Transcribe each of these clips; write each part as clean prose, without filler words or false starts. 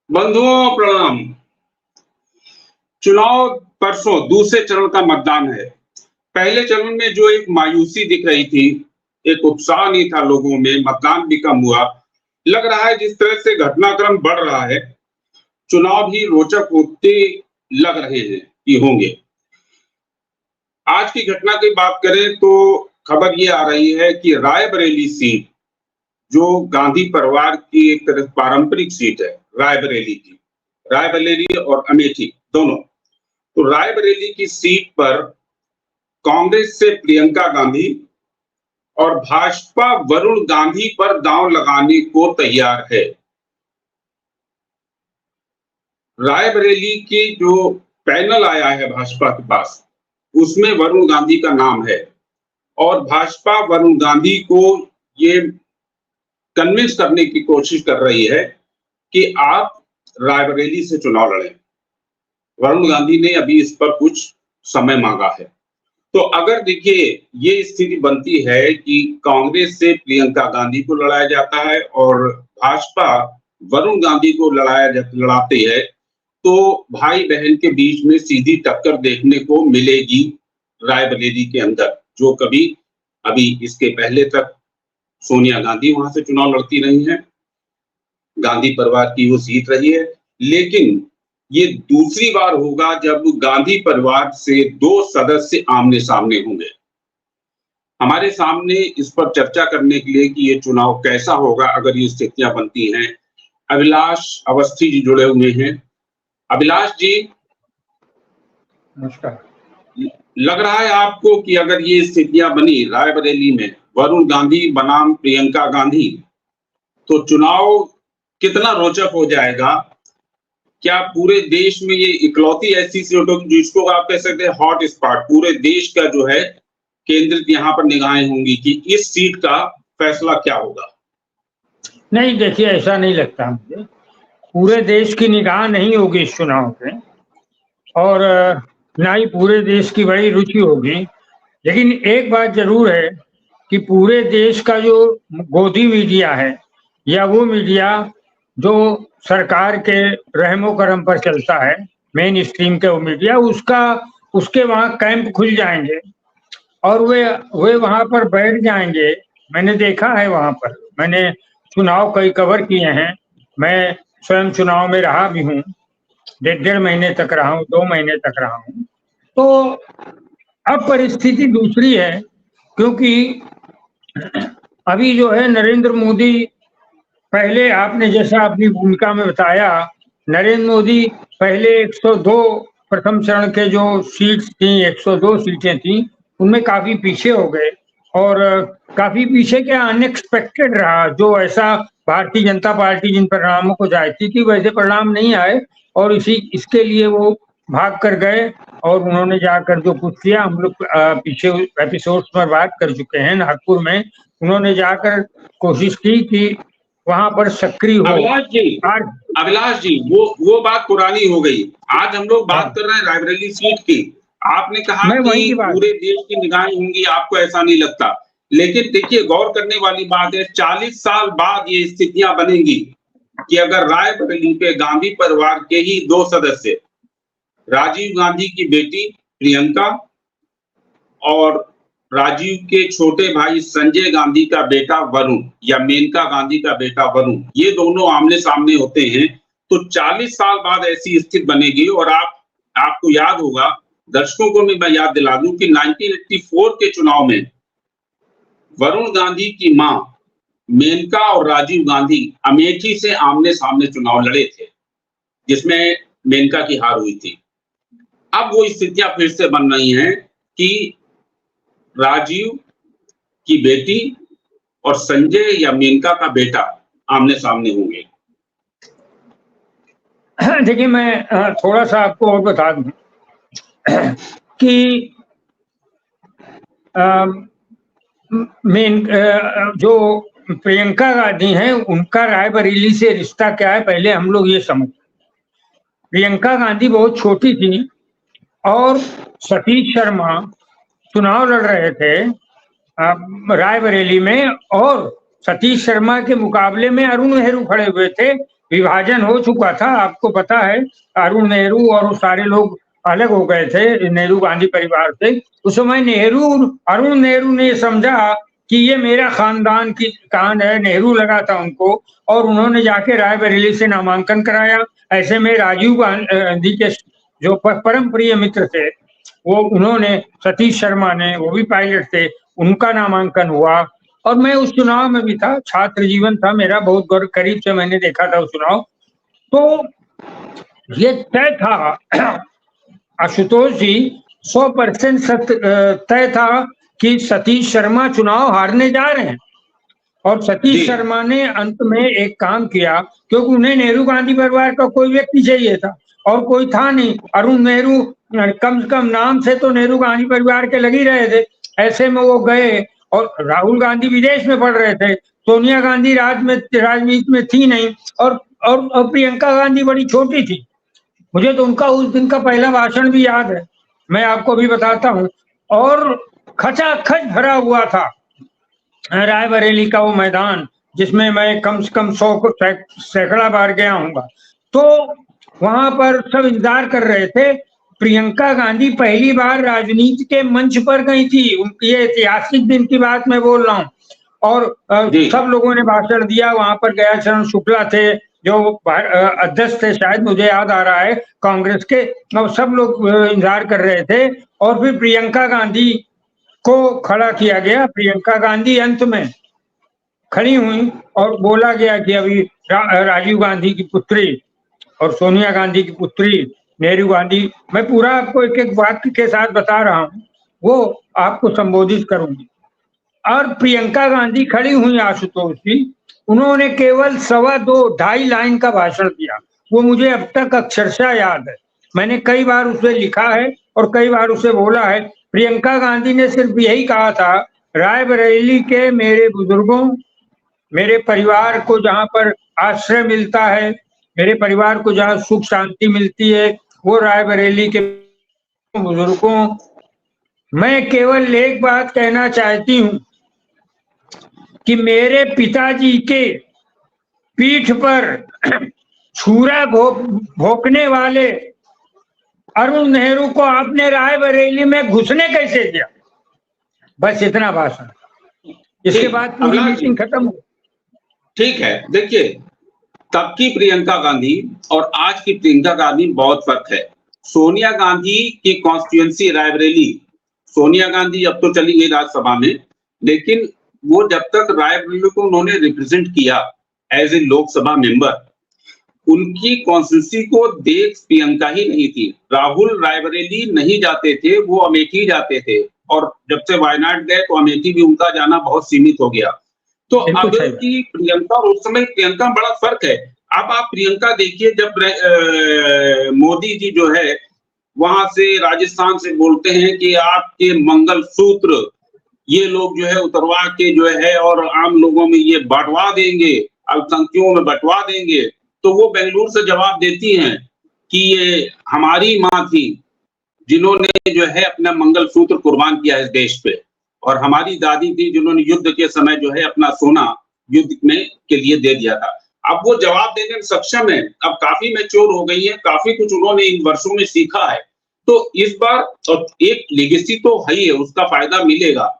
बंधुओं प्रणाम। चुनाव परसों दूसरे चरण का मतदान है। पहले चरण में जो एक मायूसी दिख रही थी, एक उत्साह नहीं था लोगों में, मतदान भी कम हुआ। लग रहा है जिस तरह से घटनाक्रम बढ़ रहा है, चुनाव भी रोचक होते लग रहे हैं कि होंगे। आज की घटना की बात करें तो खबर ये आ रही है कि रायबरेली सीट, जो गांधी परिवार की एक तरह पारंपरिक सीट है, रायबरेली की, रायबरेली और अमेठी दोनों, तो रायबरेली की सीट पर कांग्रेस से प्रियंका गांधी और भाजपा वरुण गांधी पर दांव लगाने को तैयार है। रायबरेली की जो पैनल आया है भाजपा के पास, उसमें वरुण गांधी का नाम है और भाजपा वरुण गांधी को ये कन्विंस करने की कोशिश कर रही है कि आप रायबरेली से चुनाव लड़ें। वरुण गांधी ने अभी इस पर कुछ समय मांगा है। तो अगर देखिए ये स्थिति बनती है कि कांग्रेस से प्रियंका गांधी को लड़ाया जाता है और भाजपा वरुण गांधी को लड़ाती है, तो भाई बहन के बीच में सीधी टक्कर देखने को मिलेगी रायबरेली के अंदर, जो कभी अभी इसके पहले तक सोनिया गांधी वहां से चुनाव लड़ती रही हैं, गांधी परिवार की वो सीट रही है। लेकिन ये दूसरी बार होगा जब गांधी परिवार से दो सदस्य आमने सामने होंगे। हमारे सामने इस पर चर्चा करने के लिए कि ये चुनाव कैसा होगा अगर ये स्थितियां बनती हैं, अभिलाष अवस्थी जी जुड़े हुए हैं। अभिलाष जी नमस्कार। लग रहा है आपको कि अगर ये स्थितियां बनी रायबरेली में, वरुण गांधी बनाम प्रियंका गांधी, तो चुनाव कितना रोचक हो जाएगा? क्या पूरे देश में ये इकलौती ऐसी सीट होगी जिसको आप कह सकते हैं हॉट स्पॉट, पूरे देश का जो है केंद्रित यहाँ पर निगाहें होंगी कि इस सीट का फैसला क्या होगा? नहीं, देखिए ऐसा नहीं लगता मुझे। पूरे देश की निगाह नहीं होगी इस चुनाव पे और ना ही पूरे देश की बड़ी रुचि होगी। लेकिन एक बात जरूर है कि पूरे देश का जो गोदी मीडिया है या वो मीडिया जो सरकार के रहमो करम पर चलता है, मेन स्ट्रीम के वो मीडिया, उसके वहाँ कैंप खुल जाएंगे और वे वहाँ पर बैठ जाएंगे। मैंने देखा है वहाँ पर, मैंने चुनाव कई कवर किए हैं, मैं स्वयं चुनाव में रहा भी हूँ, 1.5 महीने तक रहा हूँ, 2 महीने तक रहा हूँ। तो अब परिस्थिति दूसरी है, क्योंकि अभी जो है नरेंद्र मोदी, पहले आपने जैसा अपनी भूमिका में बताया, नरेंद्र मोदी पहले 102 प्रथम चरण के जो सीट्स थी, 102 सीटें थी, उनमें काफी पीछे हो गए और काफी पीछे क्या अनएक्सपेक्टेड रहा। जो ऐसा भारतीय जनता पार्टी जिन परिणामों को चाहती थी वैसे परिणाम नहीं आए और इसके लिए वो भाग कर गए और उन्होंने जाकर जो कुछ किया, हम लोग पीछे एपिसोड्स में बात कर चुके हैं। नागपुर में उन्होंने जाकर कोशिश की कि वहां पर सक्रिय हो। अभिलाष जी वो बात पुरानी हो गई। आज हम लोग बात कर रहे हैं रायबरेली सीट की। आपने कहा कि पूरे देश की निगाहें होंगी, आपको ऐसा नहीं लगता, लेकिन देखिए गौर करने वाली बात है, 40 साल बाद ये स्थितियां बनेंगी कि अगर रायबरेली के गांधी परिवार के ही दो सदस्य, राजीव गांधी की बेटी प्रियंका और राजीव के छोटे भाई संजय गांधी का बेटा वरुण या मेनका गांधी का बेटा वरुण, ये दोनों आमने सामने होते हैं, तो 40 साल बाद ऐसी स्थिति बनेगी। और आपको याद होगा, दर्शकों को मैं याद दिला दूं कि 1984 के चुनाव में वरुण गांधी की मां मेनका और राजीव गांधी अमेठी से आमने सामने चुनाव लड़े थे, जिसमें मेनका की हार हुई थी। अब वो स्थितियां फिर से बन रही हैं कि राजीव की बेटी और संजय या मेनका का बेटा आमने सामने होंगे। देखिए, मैं थोड़ा सा आपको और बता दूं कि जो प्रियंका गांधी हैं, उनका रायबरेली से रिश्ता क्या है, पहले हम लोग ये समझ। प्रियंका गांधी बहुत छोटी थी और सतीश शर्मा चुनाव लड़ रहे थे रायबरेली में और सतीश शर्मा के मुकाबले में अरुण नेहरू खड़े हुए थे विभाजन हो चुका था, आपको पता है। अरुण नेहरू और वो सारे लोग अलग हो गए थे नेहरू गांधी परिवार से। उस समय अरुण नेहरू ने समझा कि ये मेरा खानदान की कान है, नेहरू लगा था उनको, और उन्होंने जाके रायबरेली से नामांकन कराया। ऐसे में राजीव गांधी के जो परम प्रिय मित्र थे, वो उन्होंने, सतीश शर्मा ने, वो भी पायलट थे, उनका नामांकन हुआ। और मैं उस चुनाव में भी था, छात्र जीवन था मेरा, बहुत करीब से मैंने देखा था उस चुनाव। तो ये तय था आशुतोष जी, 100% तय था कि सतीश शर्मा चुनाव हारने जा रहे हैं। और सतीश शर्मा ने अंत में एक काम किया, क्योंकि उन्हें नेहरू गांधी परिवार का कोई व्यक्ति चाहिए था और कोई था नहीं। अरुण नेहरू कम से कम नाम से तो नेहरू गांधी परिवार के लग ही रहे थे। ऐसे में वो गए, और राहुल गांधी विदेश में पढ़ रहे थे, सोनिया गांधी राजनीति में थी नहीं, और प्रियंका गांधी बड़ी छोटी थी। मुझे तो उनका उस दिन का पहला भाषण भी याद है, मैं आपको भी बताता हूँ। और खचाखच भरा हुआ था रायबरेली का वो मैदान, जिसमें मैं कम से कम 100 सैकड़ा बार गया हूँगा। तो वहां पर सब इंतजार कर रहे थे। प्रियंका गांधी पहली बार राजनीति के मंच पर गई थी, उनकी ये ऐतिहासिक दिन की बात मैं बोल रहा हूँ। और सब लोगों ने भाषण दिया। वहां पर गयाचरण शुक्ला थे, जो अध्यक्ष थे, शायद मुझे याद आ रहा है, कांग्रेस के। और सब लोग इंतजार कर रहे थे, और फिर प्रियंका गांधी को खड़ा किया गया। प्रियंका गांधी अंत में खड़ी हुई और बोला गया कि अभी राजीव गांधी की पुत्री और सोनिया गांधी की पुत्री नेहरू गांधी, मैं पूरा आपको एक एक वाक्य के साथ बता रहा हूँ, वो आपको संबोधित करूंगी। और प्रियंका गांधी खड़ी हुई आशुतोष जी, उन्होंने केवल 2.25 लाइन का भाषण दिया। वो मुझे अब तक अक्षरशः याद है, मैंने कई बार उसे लिखा है और कई बार उसे बोला है। प्रियंका गांधी ने सिर्फ यही कहा था, रायबरेली के मेरे बुजुर्गों, मेरे परिवार को जहां पर आश्रय मिलता है, मेरे परिवार को जहां सुख शांति मिलती है, वो रायबरेली के बुजुर्गों, मैं केवल एक बात कहना चाहती हूं कि मेरे पिताजी के पीठ पर छुरा भोंकने वाले अरुण नेहरू को आपने रायबरेली में घुसने कैसे दिया। बस इतना भाषण, इसके बाद पूरी मीटिंग खत्म हो। ठीक है, देखिए, तब की प्रियंका गांधी और आज की प्रियंका गांधी बहुत फर्क है। सोनिया गांधी की कॉन्स्टिट्यूएंसी रायबरेली, सोनिया गांधी अब तो चली गई राज्यसभा में, लेकिन वो जब तक रायबरेली को उन्होंने रिप्रेजेंट किया एज ए लोकसभा मेंबर, उनकी कॉन्स्टिट्यूंसी को देख प्रियंका ही नहीं थी। राहुल रायबरेली नहीं जाते थे, वो अमेठी जाते थे, और जब से वायनाड गए तो अमेठी भी उनका जाना बहुत सीमित हो गया। तो अब की प्रियंका और उस समय प्रियंका में बड़ा फर्क है। अब आप प्रियंका देखिए, जब मोदी जी जो है वहां से राजस्थान से बोलते हैं कि आपके मंगल सूत्र ये लोग जो है उतरवा के जो है और आम लोगों में ये बंटवा देंगे, अल्पसंख्यकों में बंटवा देंगे, तो वो बेंगलुरु से जवाब देती हैं कि ये हमारी माँ थी जिन्होंने जो है अपना मंगल सूत्र कुर्बान किया इस देश पे, और हमारी दादी थी जिन्होंने युद्ध के समय जो है अपना सोना युद्ध में के लिए दे दिया था। अब वो जवाब देने में सक्षम है, अब काफी मैच्योर हो गई है, काफी कुछ उन्होंने इन वर्षों में सीखा है। तो इस बार और एक लेगेसी तो है ही है, उसका फायदा मिलेगा।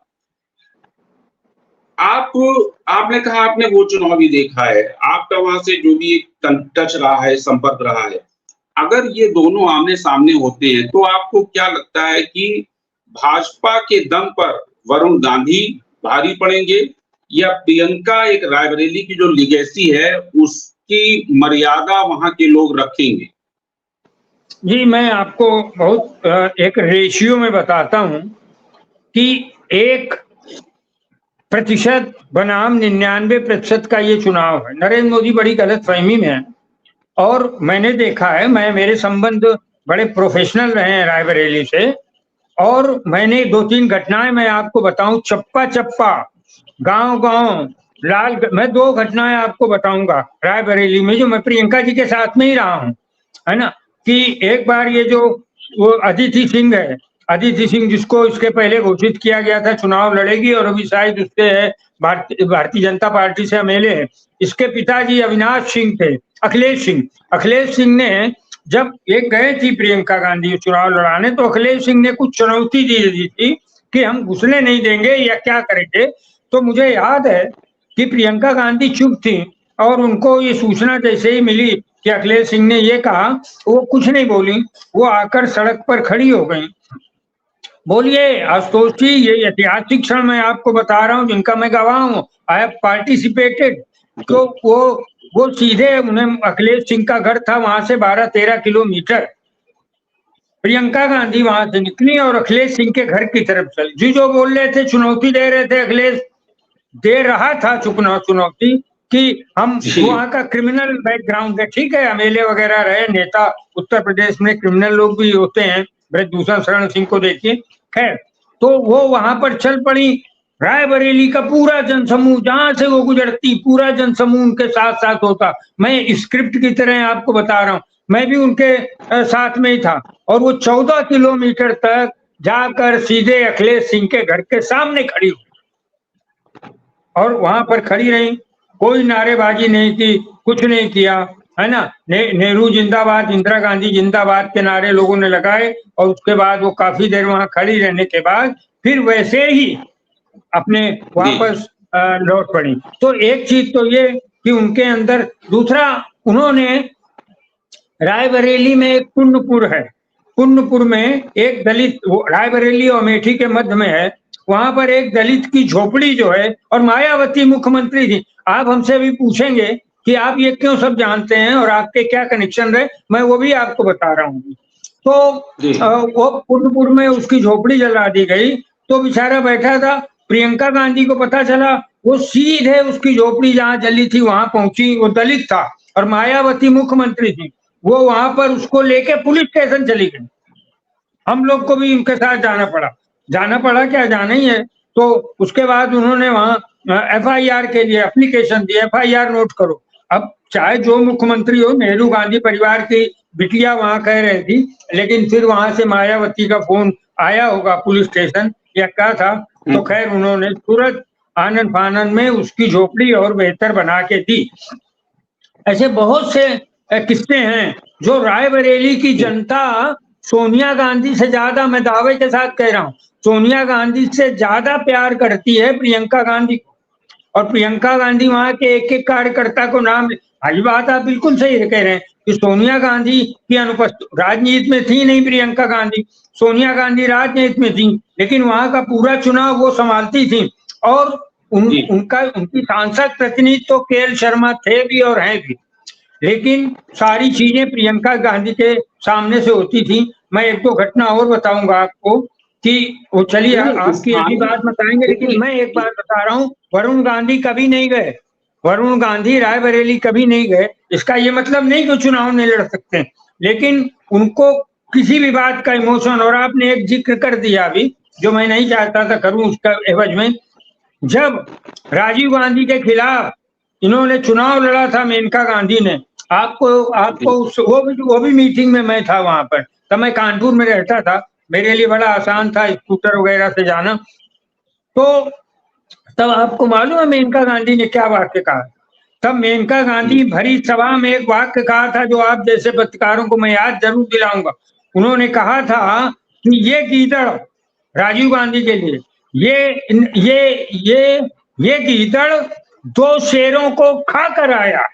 आपने कहा आपने वो चुनाव भी देखा है, आपका वहां से जो भी टच रहा है, संपर्क रहा है, अगर ये दोनों आमने सामने होते हैं तो आपको क्या लगता है कि भाजपा के दम पर वरुण गांधी भारी पड़ेंगे, या प्रियंका एक रायबरेली की जो लिगेसी है उसकी मर्यादा वहां के लोग रखेंगे? जी, मैं आपको बहुत एक रेशियो में बताता हूं कि 1% बनाम 99% का ये चुनाव है। नरेंद्र मोदी बड़ी गलतफहमी में है, और मैंने देखा है, मेरे संबंध बड़े प्रोफेशनल रहे हैं रायबरेली से, और मैंने 2-3 घटनाएं मैं आपको बताऊं, चप्पा चप्पा, गांव-गांव, मैं 2 घटनाएं आपको बताऊंगा रायबरेली में, जो मैं प्रियंका जी के साथ में ही रहा हूं, है ना। कि एक बार ये जो वो अदिति सिंह है, अदिति सिंह जिसको इसके पहले घोषित किया गया था चुनाव लड़ेगी और अभी शायद उससे है भारतीय जनता पार्टी से एमएलए है। इसके पिताजी अविनाश सिंह थे, अखिलेश सिंह ने जब एक गए थी प्रियंका गांधी चुनाव लड़ाने तो अखिलेश सिंह ने कुछ चुनौती दी थी कि हम घुसने नहीं देंगे या क्या करेंगे। तो मुझे याद है कि प्रियंका गांधी चुप थी और उनको ये सूचना जैसे ही मिली कि अखिलेश सिंह ने ये कहा, वो कुछ नहीं बोली, वो आकर सड़क पर खड़ी हो गई। बोलिए आशुतोष जी, ये ऐतिहासिक क्षण मैं आपको बता रहा हूँ जिनका मैं गवाह हूँ, आई हैव पार्टिसिपेटेड। तो वो सीधे उन्हें अखिलेश सिंह का घर था वहां से 12-13 किलोमीटर, प्रियंका गांधी वहां से निकली और अखिलेश सिंह के घर की तरफ चली। जी जो बोल रहे थे, चुनौती दे रहे थे, अखिलेश दे रहा था चुनौती कि हम वहाँ का क्रिमिनल बैकग्राउंड है, ठीक है, एमएलए वगैरह रहे, नेता, उत्तर प्रदेश में क्रिमिनल लोग भी होते हैं, ब्रजभूषण शरण सिंह को देखिए। खैर, तो वो वहां पर चल पड़ी। रायबरेली का पूरा जनसमूह, जहां से वो गुजरती पूरा जनसमूह उनके साथ साथ होता। मैं स्क्रिप्ट की तरह आपको बता रहा हूँ, मैं भी उनके साथ में ही था और वो 14 किलोमीटर तक जाकर सीधे अखिलेश सिंह के घर के सामने खड़ी और वहां पर खड़ी रही, कोई नारेबाजी नहीं की, कुछ नहीं किया, है ना। नेहरू जिंदाबाद, इंदिरा गांधी जिंदाबाद के नारे लोगों ने लगाए और उसके बाद वो काफी देर वहां खड़ी रहने के बाद फिर वैसे ही अपने वापस लौट पड़ी। तो एक चीज तो ये कि उनके अंदर, दूसरा उन्होंने रायबरेली में एक पुण्यपुर है, पुण्यपुर में एक दलित, रायबरेली और अमेठी के मध्य में है, वहां पर एक दलित की झोपड़ी जो है, और मायावती मुख्यमंत्री थी। आप हमसे भी पूछेंगे कि आप ये क्यों सब जानते हैं और आपके क्या कनेक्शन रहे, मैं वो भी आपको बता रहा हूँ। तो वो पुण्यपुर में उसकी झोपड़ी जला दी गई, तो बेचारा बैठा था, प्रियंका गांधी को पता चला, वो सीधे उसकी झोपड़ी जहां जली थी वहां पहुंची। वो दलित था और मायावती मुख्यमंत्री थी, वो वहां पर उसको लेके पुलिस स्टेशन चली गई। हम लोग को भी उनके साथ जाना पड़ा, क्या जाना ही है। तो उसके बाद उन्होंने वहां एफआईआर के लिए एप्लीकेशन दी, एफआईआर नोट करो। अब चाहे जो मुख्यमंत्री हो, नेहरू गांधी परिवार की बिटिया वहां कह रही थी, लेकिन फिर वहां से मायावती का फोन आया होगा पुलिस स्टेशन या क्या था, तो खैर उन्होंने तुरंत आनन फानन में उसकी झोपड़ी और बेहतर बना के दी। ऐसे बहुत से किस्से हैं जो रायबरेली की जनता सोनिया गांधी से ज्यादा, मैं दावे के साथ कह रहा हूँ, सोनिया गांधी से ज्यादा प्यार करती है प्रियंका गांधी को। और प्रियंका गांधी वहां के एक एक कार्यकर्ता को नाम, आज बात आप बिल्कुल सही कह रहे हैं कि सोनिया गांधी की अनुपस्थिति, राजनीति में थी नहीं प्रियंका गांधी, सोनिया गांधी राजनीति में थी, लेकिन वहां का पूरा चुनाव वो संभालती थी। और उनकी सांसद प्रतिनिधि तो केएल शर्मा थे भी और हैं भी, लेकिन सारी चीजें प्रियंका गांधी के सामने से होती थी। मैं एक दो घटना और बताऊंगा आपको कि वो, चलिए आपकी अभी बात बताएंगे, लेकिन मैं एक बात बता रहा हूँ, वरुण गांधी कभी नहीं गए, वरुण गांधी रायबरेली कभी नहीं गए। इसका ये मतलब नहीं कि चुनाव नहीं लड़ सकते, लेकिन उनको किसी भी बात का इमोशन, और आपने एक जिक्र कर दिया अभी जो मैं नहीं चाहता था करूं उसका एवज में, जब राजीव गांधी के खिलाफ इन्होंने चुनाव लड़ा था मेनका गांधी ने, आपको वो भी मीटिंग में मैं था वहां पर, तब मैं कानपुर में रहता था, मेरे लिए बड़ा आसान था स्कूटर वगैरह से जाना। तो तब आपको मालूम है मेनका गांधी ने क्या वाक्य कहा? तब मेनका गांधी भरी सभा में एक वाक्य कहा था जो आप जैसे पत्रकारों को मैं याद जरूर दिलाऊंगा। उन्होंने कहा था कि ये गीदड़, राजीव गांधी के लिए, ये गीदड़ 2 शेरों को खा कर आया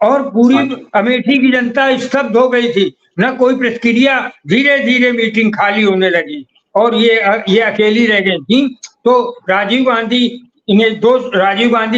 और पूरी अमेठी की जनता स्तब्ध हो गई थी, न कोई प्रतिक्रिया। धीरे धीरे मीटिंग खाली होने लगी और ये अकेली रह गई थी। तो राजीव गांधी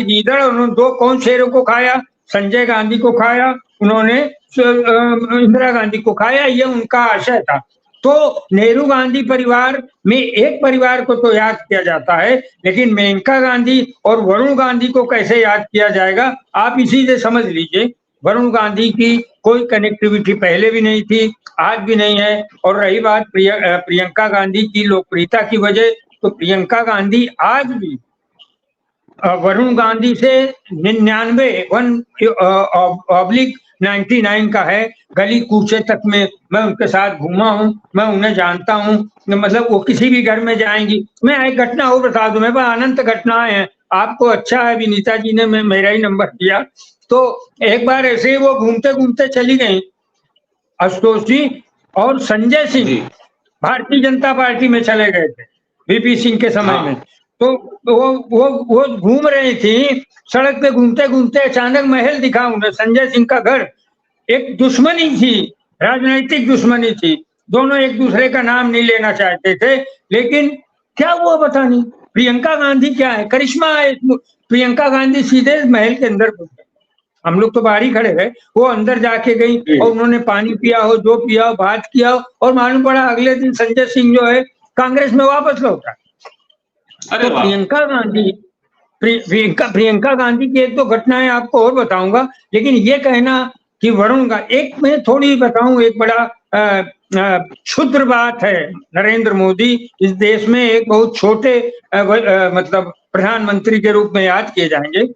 गीदड़, उन्होंने 2 कौन शेरों को खाया? संजय गांधी को खाया, उन्होंने इंदिरा गांधी को खाया, ये उनका आशय था। तो नेहरू गांधी परिवार में एक परिवार को तो याद किया जाता है, लेकिन मेनका गांधी और वरुण गांधी को कैसे याद किया जाएगा, आप इसी से समझ लीजिए। वरुण गांधी की कोई कनेक्टिविटी पहले भी नहीं थी, आज भी नहीं है। और रही बात प्रियंका गांधी की लोकप्रियता की वजह, तो प्रियंका गांधी आज भी वरुण गांधी से 99.9 99 का है, गली कूचे तक में मैं उनके साथ घूमा हूँ, मैं उन्हें जानता हूँ, मतलब वो किसी भी घर में जाएंगी। मैं एक घटना और बता दूं, मेरे पास अनंत घटनाएं हैं, आपको अच्छा है विनीता जी ने मेरा ही नंबर दिया। तो एक बार ऐसे ही वो घूमते घूमते चली गई आशुतोष जी, और संजय सिंह जी भारतीय जनता पार्टी में चले गए थे वीपी सिंह के समय हाँ में। तो वो घूम रही थी, सड़क पे घूमते घूमते अचानक महल दिखा उन्हें, संजय सिंह का घर। एक दुश्मनी थी, राजनीतिक दुश्मनी थी, दोनों एक दूसरे का नाम नहीं लेना चाहते थे, लेकिन क्या हुआ पता नहीं। प्रियंका गांधी क्या है, करिश्मा है। प्रियंका गांधी सीधे महल के अंदर घुस गई, हम लोग तो बाहर ही खड़े रहे, वो अंदर जाके गई और उन्होंने पानी पिया हो, जो पिया हो, बात किया हो, और मालूम पड़ा अगले दिन संजय सिंह जो है कांग्रेस में वापस लौटा। अरे तो वाह प्रियंका गांधी की एक दो घटनाएं आपको और बताऊंगा, लेकिन ये कहना कि वरुण का एक मैं थोड़ी बताऊं, एक बड़ा क्षुद्र बात है, नरेंद्र मोदी इस देश में एक बहुत छोटे मतलब प्रधानमंत्री के रूप में याद किए जाएंगे।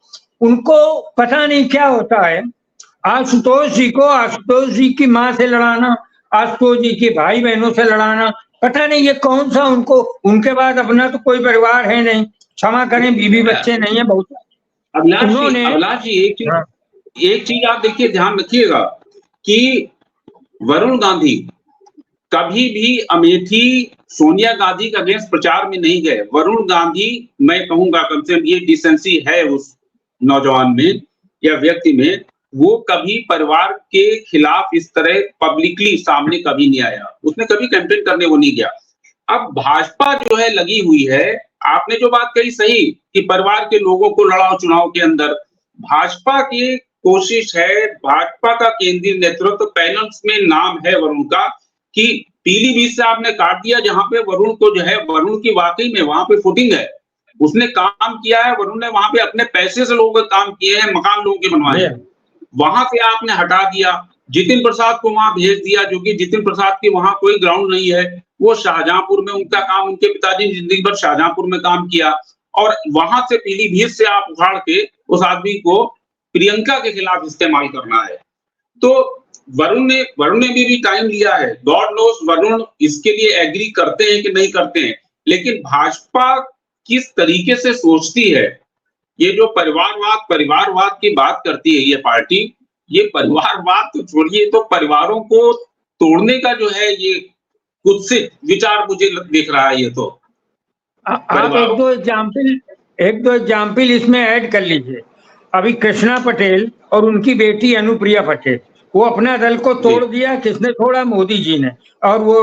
उनको पता नहीं क्या होता है, आशुतोष जी की माँ से लड़ाना, आशुतोष जी के भाई बहनों से लड़ाना, पता नहीं ये कौन सा उनको, उनके बाद अपना तो कोई परिवार है नहीं, क्षमा करें बीवी बच्चे नहीं है बहुत। उन्होंने अभिलाष जी हाँ, एक चीज आप देखिए, ध्यान रखिएगा कि वरुण गांधी कभी भी अमेठी सोनिया गांधी के अगेंस्ट प्रचार में नहीं गए। वरुण गांधी, मैं कहूंगा कम से कम ये डिसेंसी है उस नौजवान में या व्यक्ति में, वो कभी परिवार के खिलाफ इस तरह पब्लिकली सामने कभी नहीं आया, उसने कभी कैंपेन करने वो नहीं गया। अब भाजपा जो है लगी हुई है, आपने जो बात कही सही कि परिवार के लोगों को लड़ाओ चुनाव के अंदर, भाजपा की कोशिश है, भाजपा का केंद्रीय नेतृत्व पैनल्स में नाम है वरुण का, कि पीलीभीत से आपने काट दिया जहां पे वरुण को जो है, वरुण की वाकई में वहां पे फुटिंग है, उसने काम किया है, वरुण ने वहां पे अपने पैसे से लोगों के काम किए हैं, मकान लोगों के बनवाए हैं, वहां से आपने हटा दिया। जितिन प्रसाद को वहां भेज दिया, जो कि जितिन प्रसाद की वहां कोई ग्राउंड नहीं है, वो शाहजहांपुर में उनका काम, उनके पिताजी ने जिंदगी भर शाहजहांपुर में काम किया, और वहां से पीलीभीत से आप उखाड़ के उस आदमी को प्रियंका के खिलाफ इस्तेमाल करना है। तो वरुण ने भी टाइम लिया है, गॉड नोस वरुण इसके लिए एग्री करते हैं कि नहीं करते हैं, लेकिन भाजपा किस तरीके से सोचती है, ये जो परिवारवाद की बात करती है ये पार्टी, ये परिवारवाद तो छोड़िए, तो परिवारों को तोड़ने का जो है ये कुत्सित विचार मुझे दिख रहा है। ये तो आप एक दो एग्जाम्पल इसमें ऐड कर लीजिए। अभी कृष्णा पटेल और उनकी बेटी अनुप्रिया पटेल, वो अपना दल को तोड़ दिया, किसने तोड़ा? मोदी जी ने। और वो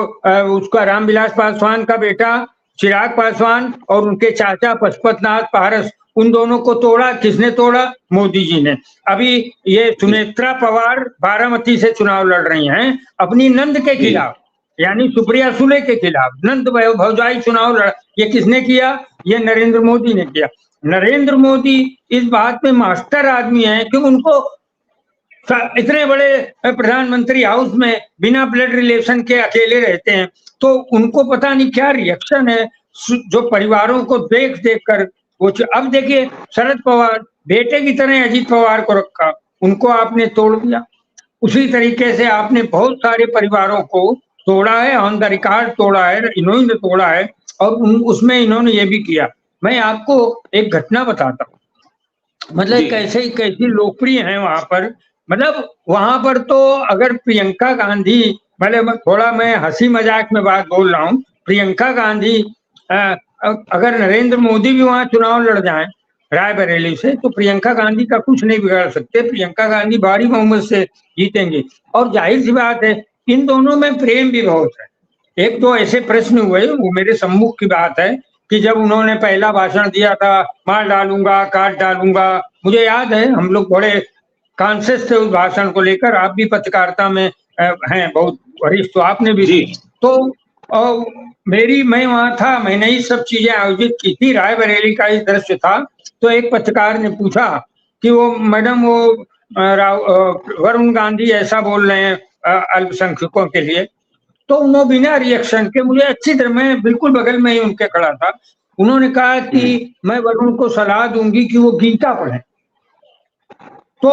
उसका रामविलास पासवान का बेटा चिराग पासवान और उनके चाचा पशुपतनाथ पारस, उन दोनों को तोड़ा, किसने तोड़ा? मोदी जी ने। अभी ये सुनेत्रा पवार बारामती से चुनाव लड़ रही हैं अपनी नंद के खिलाफ, यानी सुप्रिया सुले के खिलाफ, नंद भौजाई चुनाव लड़, ये किसने किया? ये नरेंद्र मोदी ने किया। नरेंद्र मोदी इस बात में मास्टर आदमी है कि उनको इतने बड़े प्रधानमंत्री हाउस में बिना ब्लड रिलेशन के अकेले रहते हैं, तो उनको पता नहीं क्या रिएक्शन है जो परिवारों को देख देख कर वो। अब देखिए शरद पवार बेटे की तरह अजीत पवार को रखा, उनको आपने तोड़ दिया। उसी तरीके से आपने बहुत सारे परिवारों को तोड़ा है, ऑन द रिकॉर्ड तोड़ा है, इन्होंने तोड़ा है, और उसमें इन्होंने ये भी किया। मैं आपको एक घटना बताता हूँ, मतलब कैसी लोकप्रिय है वहां पर। मतलब वहां पर तो अगर प्रियंका गांधी, मतलब थोड़ा मैं हंसी मजाक में बात बोल रहा हूँ, प्रियंका गांधी अगर नरेंद्र मोदी भी वहां चुनाव लड़ जाएं रायबरेली से, तो प्रियंका गांधी का कुछ नहीं बिगाड़ सकते, प्रियंका गांधी भारी बहुमत से जीतेंगे। और जाहिर सी बात है इन दोनों में प्रेम भी बहुत है। एक दो ऐसे प्रश्न हुए, वो मेरे सम्मुख की बात है, कि जब उन्होंने पहला भाषण दिया था, मार डालूंगा काट डालूंगा, मुझे याद है हम लोग बड़े कॉन्शियस थे उस भाषण को लेकर, आप भी पत्रकारिता में हैं बहुत वरिष्ठ, तो आपने भी। तो मैं वहां था, मैंने ही सब चीजें आयोजित की थी, रायबरेली का इस दृश्य था। तो एक पत्रकार ने पूछा कि वो मैडम वो वरुण गांधी ऐसा बोल रहे हैं अल्पसंख्यकों के लिए, तो उन्होंने बिना रिएक्शन के, मुझे अच्छी तरह, मैं बिल्कुल बगल में ही उनके खड़ा था, उन्होंने कहा कि मैं वरुण को सलाह दूंगी कि वो गीता पढ़े। तो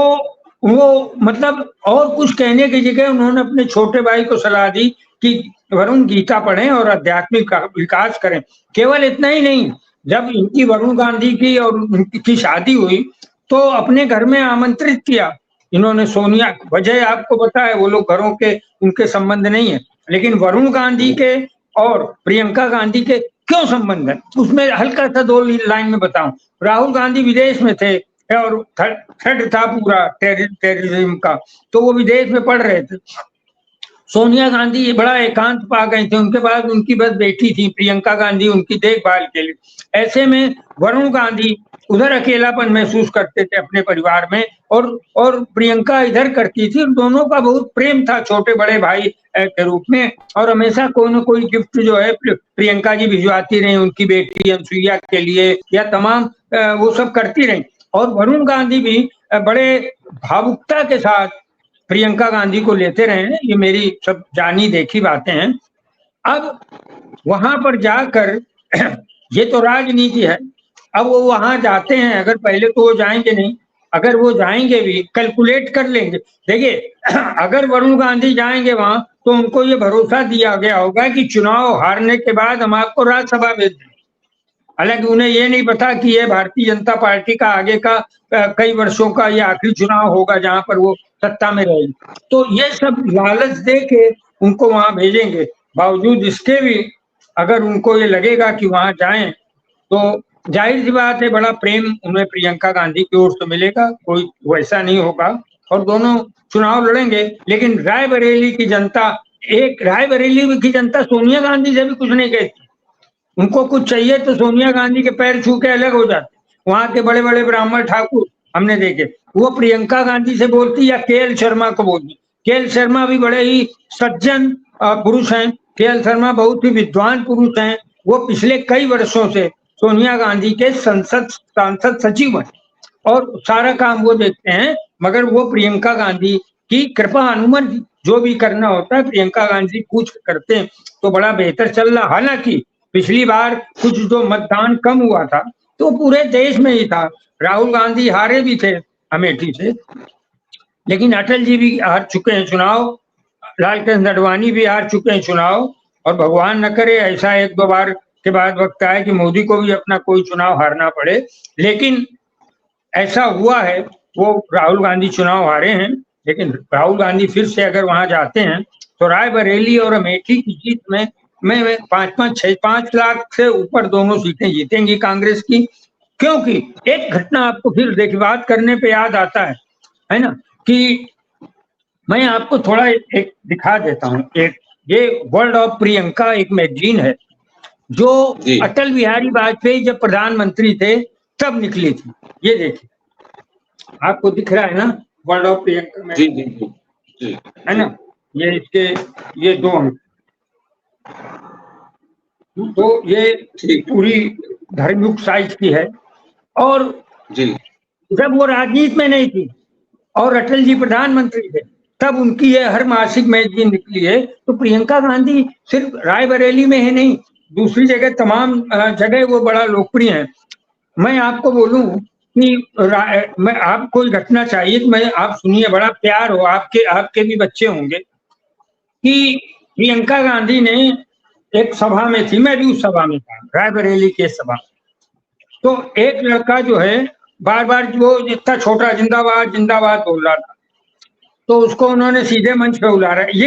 वो मतलब और कुछ कहने की जगह उन्होंने अपने छोटे भाई को सलाह दी कि वरुण गीता पढ़ें और आध्यात्मिक विकास करें। केवल इतना ही नहीं, जब इनकी वरुण गांधी की और उनकी शादी हुई तो अपने घर में आमंत्रित किया इन्होंने सोनिया। वजह आपको पता है, वो लोग घरों के उनके संबंध नहीं है, लेकिन वरुण गांधी के और प्रियंका गांधी के क्यों संबंध है, उसमें हल्का सा 2 लाइन में बताऊं। राहुल गांधी विदेश में थे और थ्रेड था पूरा टेररिज्म का, तो वो विदेश में पढ़ रहे थे। सोनिया गांधी ये बड़ा एकांत पा गए थे, उनके बाद उनकी बस बेटी थी प्रियंका गांधी उनकी देखभाल के लिए। ऐसे में वरुण गांधी उधर अकेलापन महसूस करते थे अपने परिवार में, और प्रियंका इधर करती थी। दोनों का बहुत प्रेम था छोटे बड़े भाई के रूप में, और हमेशा कोई न कोई गिफ्ट जो है प्रियंका जी भिजवाती रही उनकी बेटी अनसुईया के लिए, या तमाम वो सब करती रही। और वरुण गांधी भी बड़े भावुकता के साथ प्रियंका गांधी को लेते रहे हैं, ये मेरी सब जानी देखी बातें हैं। अब वहां पर जाकर ये तो राजनीति है, अब वो वहां जाते हैं, अगर पहले तो वो जाएंगे नहीं, अगर वो जाएंगे भी कैलकुलेट कर लेंगे। देखिए अगर वरुण गांधी जाएंगे वहां तो उनको ये भरोसा दिया गया होगा कि चुनाव हारने के बाद हम आपको राज्यसभा भेज दें। हालांकि उन्हें ये नहीं पता कि ये भारतीय जनता पार्टी का आगे का कई वर्षों का ये आखिरी चुनाव होगा जहां पर वो सत्ता में रहेगी। तो ये सब लालच दे के उनको वहां भेजेंगे। बावजूद इसके भी अगर उनको ये लगेगा कि वहां जाएं तो जाहिर सी बात है बड़ा प्रेम उन्हें प्रियंका गांधी की ओर से मिलेगा, कोई वैसा नहीं होगा, और दोनों चुनाव लड़ेंगे। लेकिन रायबरेली की जनता, एक रायबरेली की जनता सोनिया गांधी से भी कुछ नहीं कहती। उनको कुछ चाहिए तो सोनिया गांधी के पैर छू के अलग हो जाते। वहां के बड़े बड़े ब्राह्मण ठाकुर हमने देखे, वो प्रियंका गांधी से बोलती या के.एल. शर्मा को बोलती। के.एल. शर्मा भी बड़े ही सज्जन पुरुष हैं, के.एल. शर्मा बहुत ही विद्वान पुरुष हैं। वो पिछले कई वर्षों से सोनिया गांधी के सांसद सचिव हैं और सारा काम वो देखते हैं। मगर वो प्रियंका गांधी की कृपा अनुमति जो भी करना होता है प्रियंका गांधी पूछ करते हैं, तो बड़ा बेहतर चल रहा। हालांकि पिछली बार कुछ जो मतदान कम हुआ था तो पूरे देश में ही था, राहुल गांधी हारे भी थे अमेठी से, लेकिन अटल जी भी हार चुके हैं चुनाव, लालकृष्ण आडवाणी भी हार चुके हैं चुनाव, और भगवान न करे ऐसा 1-2 बार के बाद वक्त आए कि मोदी को भी अपना कोई चुनाव हारना पड़े। लेकिन ऐसा हुआ है, वो राहुल गांधी चुनाव हारे हैं, लेकिन राहुल गांधी फिर से अगर वहां जाते हैं तो रायबरेली और अमेठी की जीत में 5 लाख से ऊपर दोनों सीटें जीतेंगी कांग्रेस की। क्योंकि एक घटना आपको फिर देखिए बात करने पे याद आता है ना, कि मैं आपको थोड़ा एक दिखा देता हूँ। एक ये वर्ल्ड ऑफ प्रियंका एक मैगजीन है जो अटल बिहारी वाजपेयी जब प्रधानमंत्री थे तब निकली थी। ये देखिए, आपको दिख रहा है ना वर्ल्ड ऑफ प्रियंका में? जी है ना, ये इसके ये 2 अंक, तो ये पूरी धर्मयुक्त साइज की है। और जब वो राजनीति में नहीं थी और अटल जी प्रधानमंत्री थे तब उनकी ये हर मासिक मैगजीन निकली है। तो प्रियंका गांधी सिर्फ रायबरेली में है नहीं, दूसरी जगह तमाम जगह वो बड़ा लोकप्रिय है। मैं आपको बोलूं कि मैं आपको घटना चाहिए तो मैं आप सुनिए, बड़ा प्यार हो, आपके भी बच्चे होंगे, कि प्रियंका गांधी ने एक सभा में थी, मैं भी उस सभा में था, रायबरेली के सभा। तो एक लड़का जो है बार बार वो इतना छोटा जिंदाबाद जिंदाबाद बोल रहा था, तो उसको उन्होंने सीधे मंच पे बुला रहा है।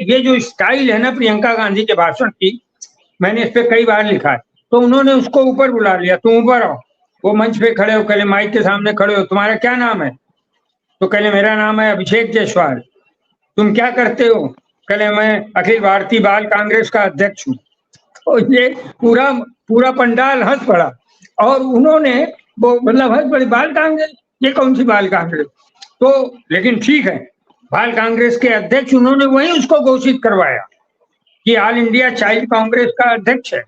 ये जो स्टाइल है ना प्रियंका गांधी के भाषण की, मैंने इस पे कई बार लिखा है। तो उन्होंने उसको ऊपर बुला लिया, तुम ऊपर आओ। वो मंच पे खड़े हो, कहले माइक के सामने खड़े हो, तुम्हारा क्या नाम है? तो कहले मेरा नाम है अभिषेक जायसवाल। तुम क्या करते हो? कहले मैं अखिल भारतीय बाल कांग्रेस का अध्यक्ष हूँ। तो ये पूरा पंडाल हंस पड़ा, और उन्होंने वो मतलब हंस पड़ी, बाल कांग्रेस, ये कौन सी बाल कांग्रेस? तो लेकिन ठीक है, बाल कांग्रेस के अध्यक्ष उन्होंने वही उसको घोषित करवाया कि ऑल इंडिया चाइल्ड कांग्रेस का अध्यक्ष है।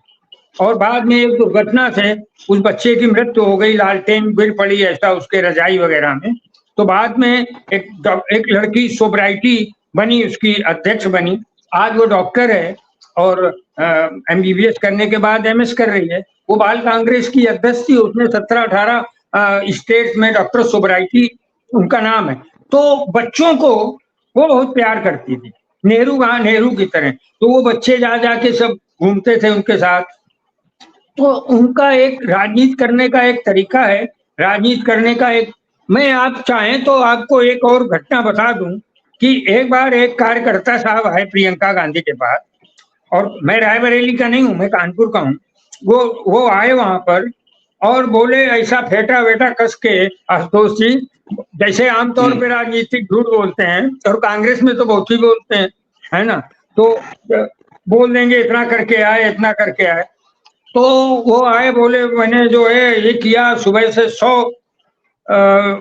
और बाद में एक दुर्घटना से उस बच्चे की मृत्यु हो गई, लालटेन गिर पड़ी ऐसा उसके रजाई वगैरह में। तो बाद में एक लड़की सोब्राइटी बनी, उसकी अध्यक्ष बनी। आज वो डॉक्टर है और MBBS करने के बाद MS कर रही है। वो बाल कांग्रेस की अध्यक्ष थी, उसने 17-18 स्टेट में डॉक्टर सोब्राइटी उनका नाम है। तो बच्चों को वो बहुत प्यार करती थी, नेहरू की तरह। तो वो बच्चे जा जाके सब घूमते थे उनके साथ। तो उनका एक राजनीति करने का एक तरीका है, राजनीति करने का एक। मैं आप चाहें तो आपको एक और घटना बता दूं कि एक बार एक कार्यकर्ता साहब आए प्रियंका गांधी के पास, और मैं रायबरेली का नहीं हूं, मैं कानपुर का हूं। वो आए वहां पर और बोले ऐसा फेंटा वेटा कस के, आशुतोष जी, जैसे आमतौर पे राजनीतिक झूठ बोलते हैं, और कांग्रेस में तो बहुत ही बोलते हैं, है ना। तो बोल देंगे इतना करके आए, इतना करके आए। तो वो आए, बोले मैंने जो है ये किया, सुबह से 100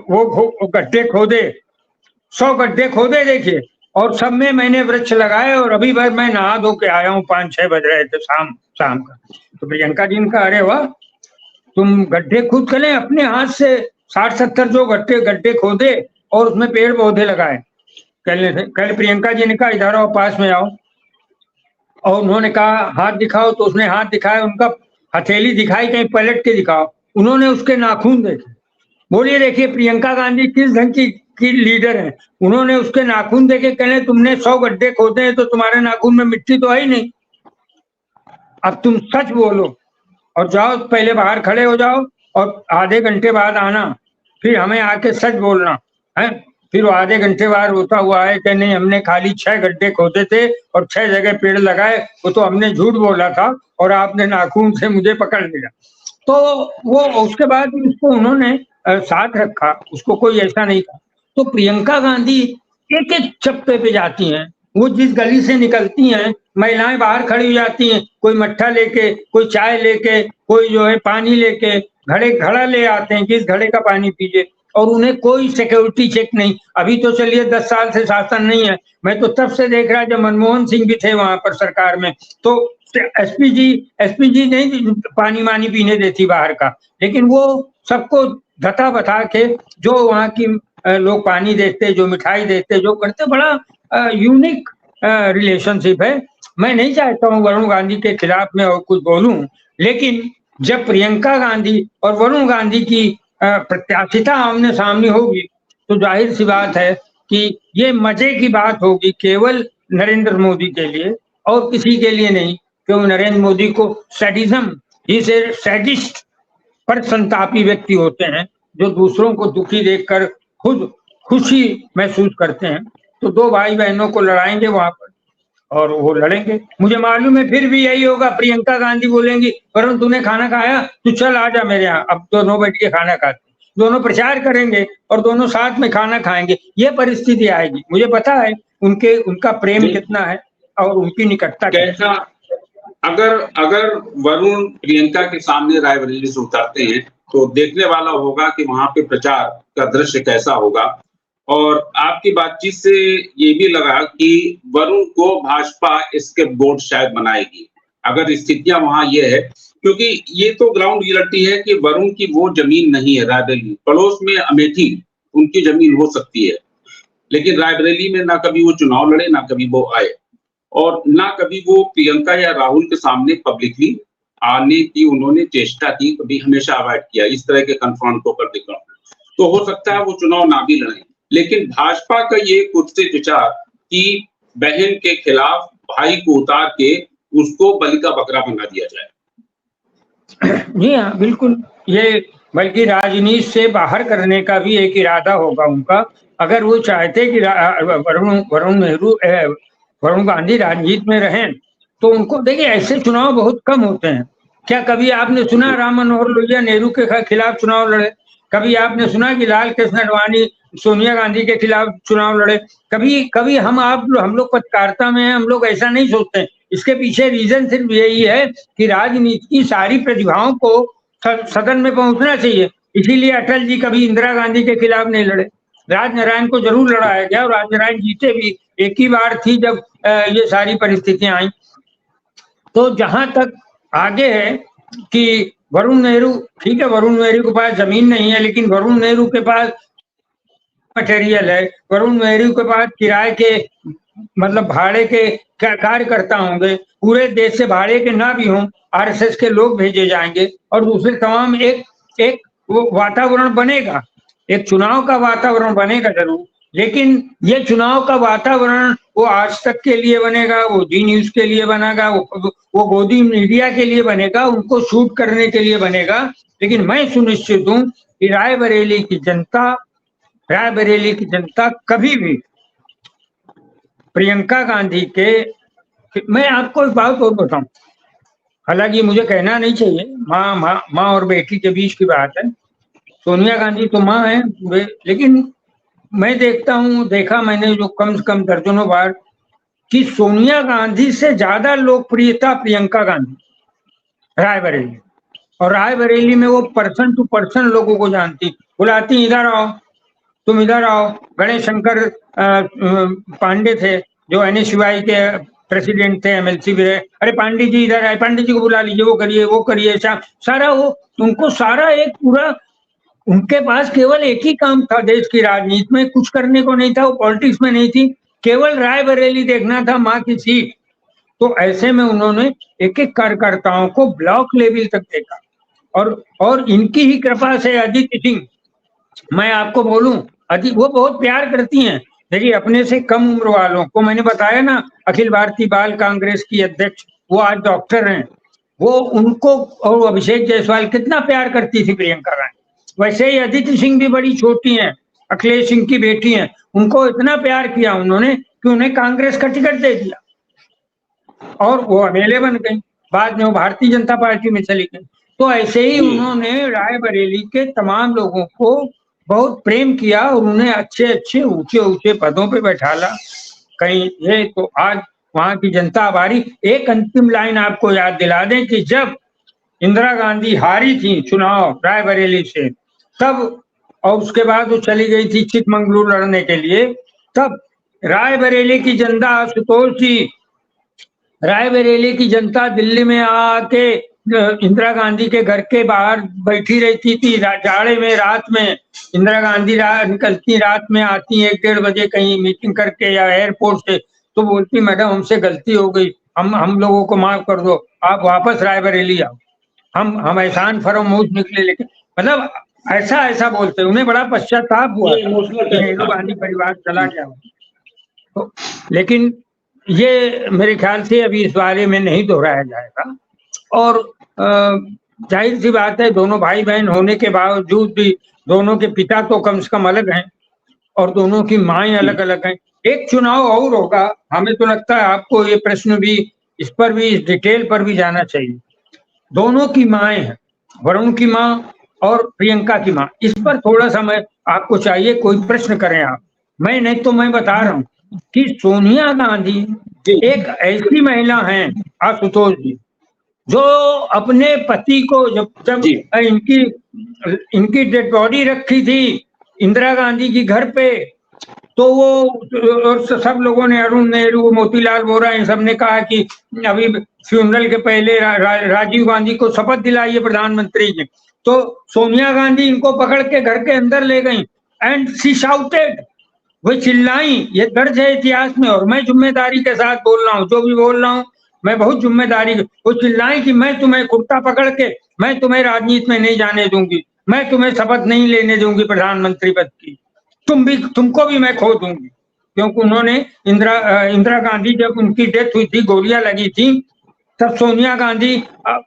वो गड्ढे खोदे, 100 गड्ढे खोदे देखिए, और सब में मैंने वृक्ष लगाए, और अभी बार मैं नहा धो के आया हूँ, 5-6 बज रहे थे शाम का। तो प्रियंका जी ने कहा अरे वाह, तुम गड्ढे खुद करें अपने हाथ से, 60-70 जो गड्ढे खोदे और उसमें पेड़ पौधे लगाए। कल प्रियंका जी ने कहा इधर आओ, पास में आओ। और उन्होंने कहा हाथ दिखाओ, तो उसने हाथ दिखाया, उनका हथेली दिखाई, कहीं पलट के दिखाओ। उन्होंने उसके नाखून देखे। बोलिए देखिए प्रियंका गांधी किस ढंग की लीडर है। उन्होंने उसके नाखून देखे, कहने तुमने 100 गड्ढे खोदे हैं तो तुम्हारे नाखून में मिट्टी तो आई नहीं, अब तुम सच बोलो और जाओ, पहले बाहर खड़े हो जाओ और आधे घंटे बाद आना, फिर हमें आके सच बोलना है। फिर वो आधे घंटे बाद रोता हुआ है कि नहीं, हमने खाली 6 गड्ढे खोदे थे और 6 जगह पेड़ लगाए, वो तो हमने झूठ बोला था और आपने नाखून से मुझे पकड़ लिया। तो वो उसके बाद उसको उन्होंने साथ रखा, उसको कोई ऐसा नहीं था। तो प्रियंका गांधी एक एक चप्पे पे जाती हैं, वो जिस गली से निकलती हैं, महिलाएं बाहर खड़ी हो जाती हैं, कोई मट्ठा लेके, कोई चाय लेके, कोई जो है पानी लेके, घड़ा ले आते हैं, जिस घड़े का पानी पीजिए, और उन्हें कोई सिक्योरिटी चेक नहीं। अभी तो चलिए 10 साल से शासन नहीं है, मैं तो तब से देख रहा जब मनमोहन सिंह भी थे वहां पर सरकार में, तो एसपी जी नहीं पानी मानी पीने देती बाहर का, लेकिन वो सबको धता बता के जो वहाँ की लोग पानी देते, जो मिठाई देते, जो करते, बड़ा यूनिक रिलेशनशिप है। मैं नहीं चाहता हूँ वरुण गांधी के खिलाफ में और कुछ बोलूं, लेकिन जब प्रियंका गांधी और वरुण गांधी की प्रत्याशिता आमने सामने होगी तो जाहिर सी बात है कि ये मजे की बात होगी केवल नरेंद्र मोदी के लिए और किसी के लिए नहीं, क्योंकि नरेंद्र मोदी को सैडिज्म, इज ए सैडिस्ट, पर संतापी व्यक्ति होते हैं जो दूसरों को दुखी देखकर खुद खुशी महसूस करते हैं। तो 2 भाई बहनों को लड़ाएंगे वहां पर और वो लड़ेंगे, मुझे मालूम है फिर भी यही होगा। प्रियंका गांधी बोलेंगी वरुण तूने खाना खाया, तू चल आ जा मेरे यहाँ, अब दोनों बैठ के खाना खाते, दोनों प्रचार करेंगे और दोनों साथ में खाना खाएंगे, ये परिस्थिति आएगी। मुझे पता है उनका प्रेम कितना है और उनकी निकटता कैसा। अगर वरुण प्रियंका के सामने रायबरेली से उतरते हैं तो देखने वाला होगा कि वहां पे प्रचार का दृश्य कैसा होगा। और आपकी बातचीत से ये भी लगा कि वरुण को भाजपा इसके बोर्ड शायद बनाएगी, अगर स्थितियां वहां ये है, क्योंकि ये तो ग्राउंड रियलिटी है कि वरुण की वो जमीन नहीं है। रायबरेली पड़ोस में अमेठी उनकी जमीन हो सकती है, लेकिन रायबरेली में ना कभी वो चुनाव लड़े, ना कभी वो आए, और ना कभी वो प्रियंका या राहुल के सामने पब्लिकली आने की उन्होंने चेष्टा की, कभी हमेशा अवॉइड किया इस तरह के कन्फ्रंट होकर के। तो हो सकता है वो चुनाव ना भी लड़े, लेकिन भाजपा का ये कुत्सित विचार कि बहन के खिलाफ भाई को उतार के उसको बलि का बकरा बना दिया जाए। जी हाँ, बिल्कुल, ये बल्कि राजनीति से बाहर करने का भी एक इरादा होगा उनका। अगर वो चाहते कि वरुण गांधी राजनीति में रहें तो उनको देखिए ऐसे चुनाव बहुत कम होते हैं। क्या कभी आपने सुना राम मनोहर लोहिया नेहरू के खिलाफ चुनाव लड़े? कभी आपने सुना कि लाल कृष्ण आडवाणी सोनिया गांधी के खिलाफ चुनाव लड़े? कभी हम लोग पत्रकारिता में हैं, हम लोग ऐसा नहीं सोचते। इसके पीछे रीजन सिर्फ यही है कि राजनीति की सारी प्रतिभाओं को सदन में पहुंचना चाहिए। इसीलिए अटल जी कभी इंदिरा गांधी के खिलाफ नहीं लड़े, राजनारायण को जरूर लड़ाया गया और राजनारायण जीते भी। एक ही बार थी जब ये सारी परिस्थितियां आई। तो जहां तक आगे है कि वरुण नेहरू, ठीक है, वरुण नेहरू के पास जमीन नहीं है, लेकिन वरुण नेहरू के पास मटेरियल है, वरुण नेहरू के पास किराए के मतलब भाड़े के कार्यकर्ता होंगे, पूरे देश से भाड़े के ना भी हों, आरएसएस के लोग भेजे जाएंगे और दूसरे तमाम एक वो वातावरण बनेगा, एक चुनाव का वातावरण बनेगा जरूर, लेकिन ये चुनाव का वातावरण वो आज तक के लिए बनेगा, वो जी न्यूज के लिए बनेगा, वो गोदी मीडिया के लिए बनेगा, उनको शूट करने के लिए बनेगा। लेकिन मैं सुनिश्चित हूं कि रायबरेली की जनता कभी भी प्रियंका गांधी के, मैं आपको एक बात और बताऊं, हालांकि मुझे कहना नहीं चाहिए, माँ और बेटी के बीच की बात है, सोनिया गांधी तो माँ है, लेकिन मैं देखा मैंने जो कम से कम दर्जनों बार कि सोनिया गांधी से ज्यादा लोकप्रियता प्रियंका गांधी रायबरेली, और रायबरेली में वो पर्सन टू पर्सन लोगों को जानती, बुलाती, इधर आओ, तुम इधर आओ। गणेश शंकर पांडे थे जो NSUI के प्रेसिडेंट थे, MLC भी रहे, अरे पांडे जी इधर आए, पांडे जी को बुला लीजिए, वो करिए सारा, वो उनको सारा एक पूरा, उनके पास केवल एक ही काम था देश की राजनीति में, कुछ करने को नहीं था, वो पॉलिटिक्स में नहीं थी, केवल रायबरेली देखना था, माँ की सीट। तो ऐसे में उन्होंने एक एक कार्यकर्ताओं को ब्लॉक लेवल तक देखा, और इनकी ही कृपा से अदिति सिंह, मैं आपको बोलूं, वो बहुत प्यार करती हैं। देखिए अपने से कम उम्र वालों को, मैंने बताया ना, अखिल भारतीय बाल कांग्रेस की अध्यक्ष, वो आज डॉक्टर हैं, वो उनको और अभिषेक जायसवाल कितना प्यार करती थी प्रियंका गांधी, वैसे ही अदिति सिंह भी बड़ी छोटी हैं, अखिलेश सिंह की बेटी हैं, उनको इतना प्यार किया उन्होंने कि उन्हें कांग्रेस का टिकट दे दिया और वो अकेले बन गई, बाद में वो भारतीय जनता पार्टी में चली गई। तो ऐसे ही उन्होंने रायबरेली के तमाम लोगों को बहुत प्रेम किया और उन्हें अच्छे अच्छे ऊंचे ऊंचे पदों पे बैठाला कहीं ये। तो आज वहां की जनता आभारी। एक अंतिम लाइन आपको याद दिला दें कि जब इंदिरा गांधी हारी थी चुनाव रायबरेली से, तब, और उसके बाद वो चली गई थी चिकमंगलुरु लड़ने के लिए, तब रायबरेली की जनता, आशुतोष जी, रायबरेली की जनता दिल्ली में आके इंदिरा गांधी के घर के बाहर बैठी रहती थी, जाड़े में, रात में। इंदिरा गांधी निकलती, रात में आती 1-1:30 बजे कहीं मीटिंग करके या एयरपोर्ट से, तो बोलती मैडम हमसे गलती हो गई, हम लोगों को माफ कर दो, आप वापस रायबरेली आओ, हम एहसान फरामोश निकले। लेकिन मतलब ऐसा बोलते, उन्हें बड़ा पश्चाताप हुआ नेहरू गांधी परिवार चला गया। तो लेकिन ये मेरे ख्याल से अभी इस बारे में नहीं दोहराया जाएगा। और जाहिर सी बात है, दोनों भाई बहन होने के बावजूद भी दोनों के पिता तो कम से कम अलग हैं और दोनों की माएँ अलग अलग हैं। एक चुनाव और होगा, हमें तो लगता है आपको ये प्रश्न भी, इस पर भी, इस डिटेल पर भी जाना चाहिए। दोनों की माएँ हैं, वरुण की माँ और प्रियंका की माँ, इस पर थोड़ा समय आपको चाहिए, कोई प्रश्न करें आप। मैं नहीं तो मैं बता रहा हूँ कि सोनिया गांधी एक ऐसी महिला हैं, आशुतोष जी, जो अपने पति को जब इनकी डेड बॉडी रखी थी इंदिरा गांधी की घर पे, तो वो और सब लोगों ने, अरुण नेहरू, मोतीलाल वोरा, इन सब ने कहा कि अभी फ्यूनरल के पहले राजीव गांधी को शपथ दिलाइए प्रधानमंत्री जी। तो सोनिया गांधी इनको पकड़ के घर के अंदर ले गई एंड शी शाउटेड, वो चिल्लाई, ये दर्ज है इतिहास में, और मैं जिम्मेदारी के साथ बोल रहा हूँ, जो भी बोल रहा हूँ मैं बहुत जिम्मेदारी, वो चिल्लाई कि मैं तुम्हें कुर्ता पकड़ के, मैं तुम्हें राजनीति में नहीं जाने दूंगी, मैं तुम्हें शपथ नहीं लेने दूंगी प्रधानमंत्री पद की, तुमको भी मैं खो दूंगी। क्योंकि उन्होंने इंदिरा गांधी जब उनकी डेथ हुई थी, गोलियां लगी थी, तब सोनिया गांधी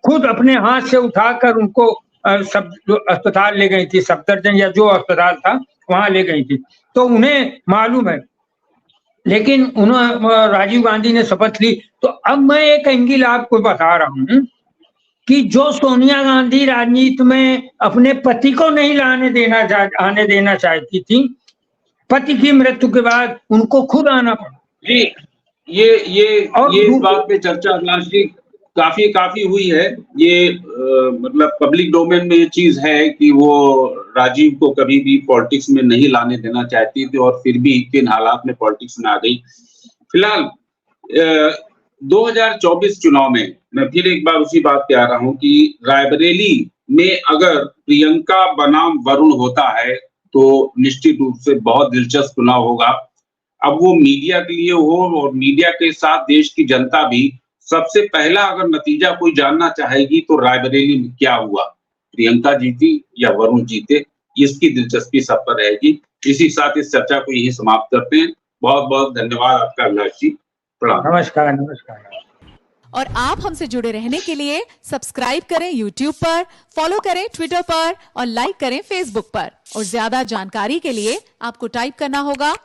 खुद अपने हाथ से उठाकर उनको अस्पताल ले गई थी, सफदरजंग या जो अस्पताल था वहां ले गई थी, तो उन्हें मालूम है। लेकिन उन्होंने, राजीव गांधी ने शपथ ली। तो अब मैं एक एंगल आपको बता रहा हूं कि जो सोनिया गांधी राजनीति में अपने पति को नहीं आने देना चाहती थी, पति की मृत्यु के बाद उनको खुद आना पड़ा। जी, ये इस बात पे चर्चा काफी हुई है। ये मतलब पब्लिक डोमेन में ये चीज है कि वो राजीव को कभी भी पॉलिटिक्स में नहीं लाने देना चाहती थी और फिर भी किन हालात में पॉलिटिक्स में आ गई। फिलहाल 2024 चुनाव में मैं फिर एक बार उसी बात पे आ रहा हूं कि रायबरेली में अगर प्रियंका बनाम वरुण होता है तो निश्चित रूप से बहुत दिलचस्प चुनाव होगा। अब वो मीडिया के लिए हो और मीडिया के साथ देश की जनता भी सबसे पहला अगर नतीजा कोई जानना चाहेगी तो रायबरेली में क्या हुआ, प्रियंका जीती या वरुण जीते, इसकी दिलचस्पी सब पर रहेगी। इसी साथ इस चर्चा को यही समाप्त करते हैं। बहुत बहुत धन्यवाद आपका अभिलाष जी। प्रणाम। नमस्कार नमस्कार। और आप हमसे जुड़े रहने के लिए सब्सक्राइब करें YouTube पर, फॉलो करें Twitter पर और लाइक करें Facebook पर। और ज्यादा जानकारी के लिए आपको टाइप करना होगा